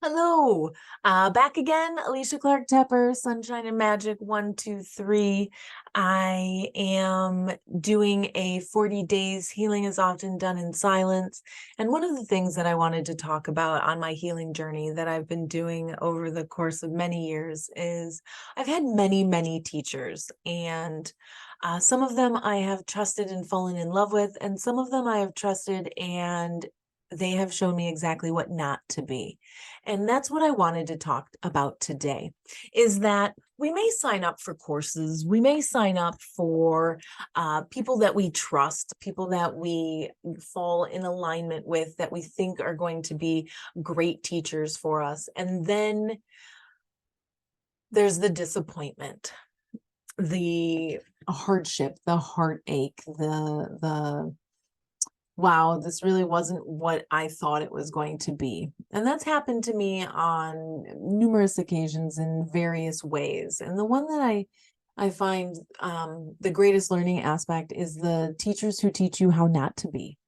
Hello, back again, Alicia Clark-Teper, Sunshine and Magic 123. I am doing a 40 days healing is often done in silence. And one of the things that I wanted to talk about on my healing journey that I've been doing over the course of many years is I've had many teachers, and some of them I have trusted and fallen in love with, and some of them I have trusted and they have shown me exactly what not to be. And that's what I wanted to talk about today, is that we may sign up for courses, we may sign up for people that we trust, people that we fall in alignment with, that we think are going to be great teachers for us. And then there's the disappointment, the hardship, the heartache, the wow, this really wasn't what I thought it was going to be. And that's happened to me on numerous occasions in various ways. And the one that I find the greatest learning aspect is the teachers who teach you how not to be.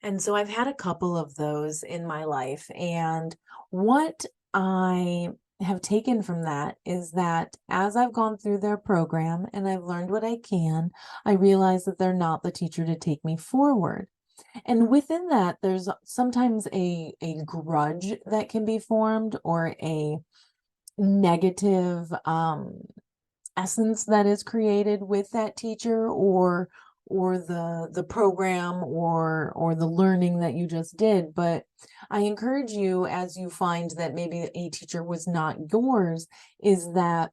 And so I've had a couple of those in my life. And what I have taken from that is that as I've gone through their program and I've learned what I can, I realize that they're not the teacher to take me forward. And within that, there's sometimes a grudge that can be formed, or a negative essence that is created with that teacher, or the program, or the learning that you just did. But I encourage you, as you find that maybe a teacher was not yours, is that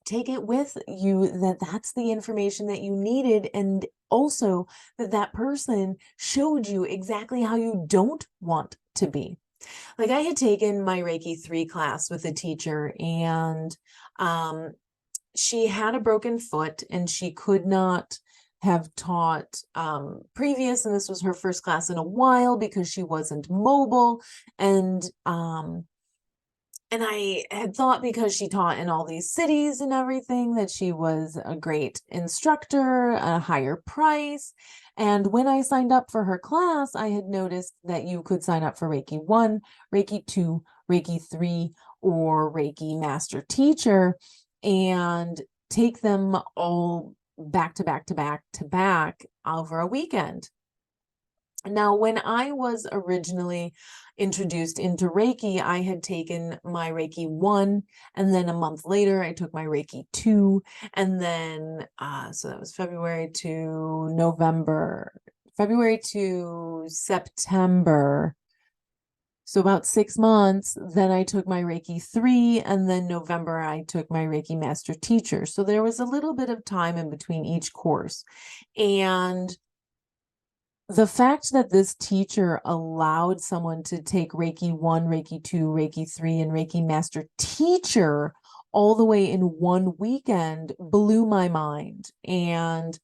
take it with you, that that's the information that you needed, and also that that person showed you exactly how you don't want to be. Like, I had taken my Reiki 3 class with a teacher, and she had a broken foot and she could not have taught previous, and this was her first class in a while because she wasn't mobile. And I had thought, because she taught in all these cities and everything, that she was a great instructor, a higher price. And when I signed up for her class, I had noticed that you could sign up for Reiki 1, Reiki 2, Reiki 3, or Reiki Master Teacher, and take them all back to back to back to back over a weekend. Now, when I was originally introduced into Reiki, I had taken my Reiki 1, and then a month later, I took my Reiki 2, and then, so that was February to November, February to September. So about 6 months, then I took my Reiki 3, and then November, I took my Reiki Master Teacher. So there was a little bit of time in between each course. And the fact that this teacher allowed someone to take Reiki 1, Reiki 2, Reiki 3, and Reiki Master Teacher all the way in one weekend blew my mind. And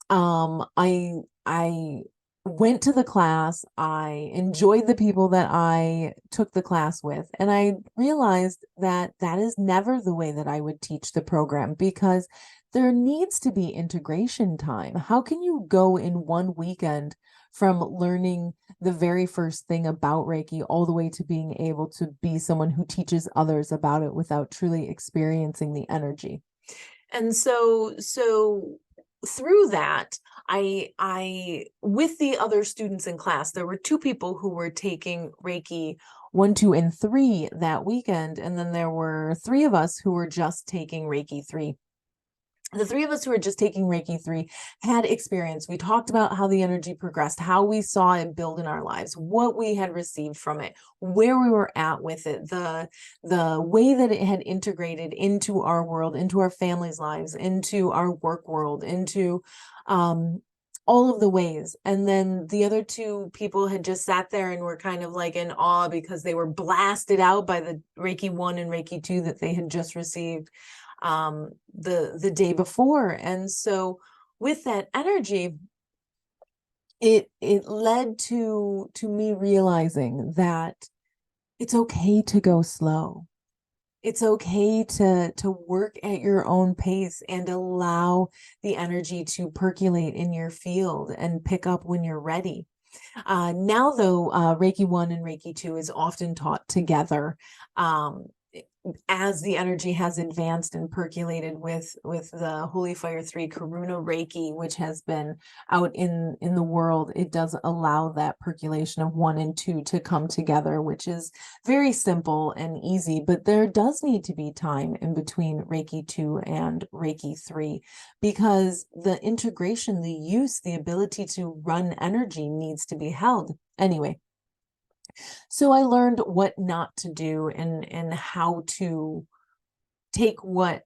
I went to the class, I enjoyed the people that I took the class with, and I realized that that is never the way that I would teach the program, because there needs to be integration time. How can you go in one weekend from learning the very first thing about Reiki all the way to being able to be someone who teaches others about it without truly experiencing the energy? And so through that, I with the other students in class, there were 2 people who were taking Reiki 1, 2, and 3 that weekend, and then there were 3 of us who were just taking Reiki 3. The 3 of us who were just taking Reiki 3 had experience. We talked about how the energy progressed, how we saw it build in our lives, what we had received from it, where we were at with it, the way that it had integrated into our world, into our families' lives, into our work world, into all of the ways. And then the other 2 people had just sat there and were kind of like in awe because they were blasted out by the Reiki 1 and Reiki 2 that they had just received the day before. And so with that energy, it led to me realizing that it's okay to go slow. It's okay to work at your own pace and allow the energy to percolate in your field and pick up when you're ready. Now, though, Reiki 1 and Reiki 2 is often taught together. Um, as the energy has advanced and percolated with the Holy Fire 3 Karuna Reiki, which has been out in the world, it does allow that percolation of 1 and 2 to come together, which is very simple and easy. But there does need to be time in between Reiki 2 and Reiki 3, because the integration, the use, the ability to run energy needs to be held. Anyway, so I learned what not to do and how to take what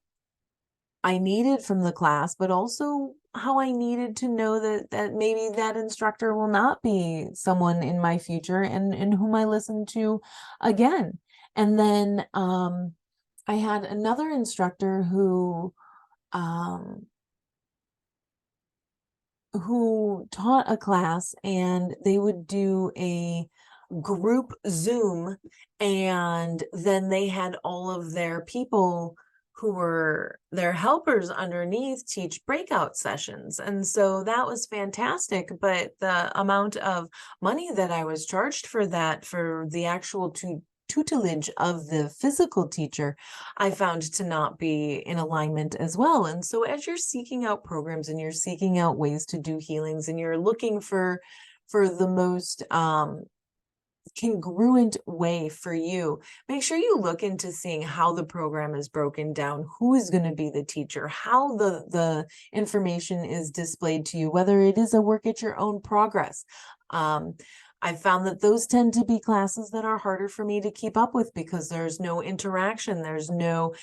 I needed from the class, but also how I needed to know that maybe that instructor will not be someone in my future and whom I listen to again. And then I had another instructor um, who taught a class, and they would do a group Zoom, and then they had all of their people who were their helpers underneath teach breakout sessions. And so that was fantastic. But the amount of money that I was charged for that, for the actual tutelage of the physical teacher, I found to not be in alignment as well. And so as you're seeking out programs and you're seeking out ways to do healings and you're looking for the most congruent way for you, make sure you look into seeing how the program is broken down, who is going to be the teacher, how the information is displayed to you, whether it is a work at your own progress. I found that those tend to be classes that are harder for me to keep up with because there's no interaction, there's no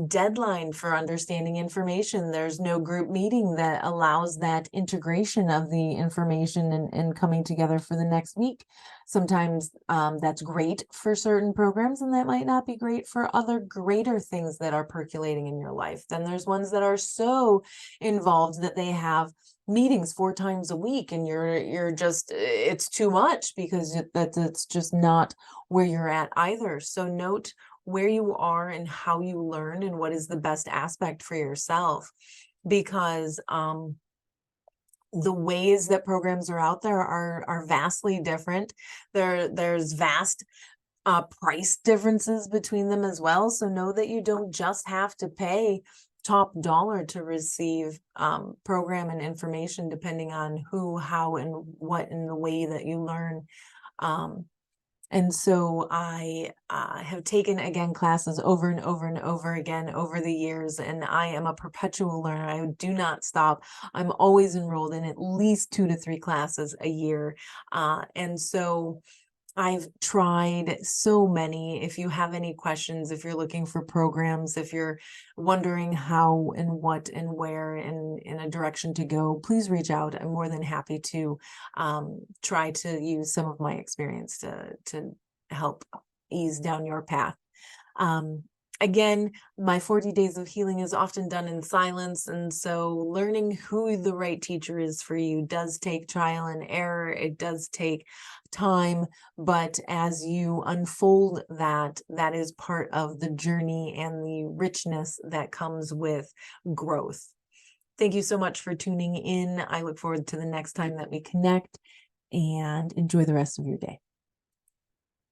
deadline for understanding information, there's no group meeting that allows that integration of the information and coming together for the next week. Sometimes that's great for certain programs, and that might not be great for other greater things that are percolating in your life. Then there's ones that are so involved that they have meetings 4 times a week, and you're just, it's too much because that's just not where you're at either. So note where you are and how you learn and what is the best aspect for yourself, because the ways that programs are out there are vastly different. There's vast price differences between them as well. So know that you don't just have to pay top dollar to receive program and information, depending on who, how, and what in the way that you learn. And so I have taken, again, classes over and over and over again over the years, and I am a perpetual learner. I do not stop. I'm always enrolled in at least 2 to 3 classes a year. And so I've tried so many. If you have any questions, if you're looking for programs, if you're wondering how and what and where and in a direction to go, please reach out. I'm more than happy to try to use some of my experience to help ease down your path. Again, my 40 days of healing is often done in silence. And so learning who the right teacher is for you does take trial and error. It does take time. But as you unfold that, that is part of the journey and the richness that comes with growth. Thank you so much for tuning in. I look forward to the next time that we connect, and enjoy the rest of your day.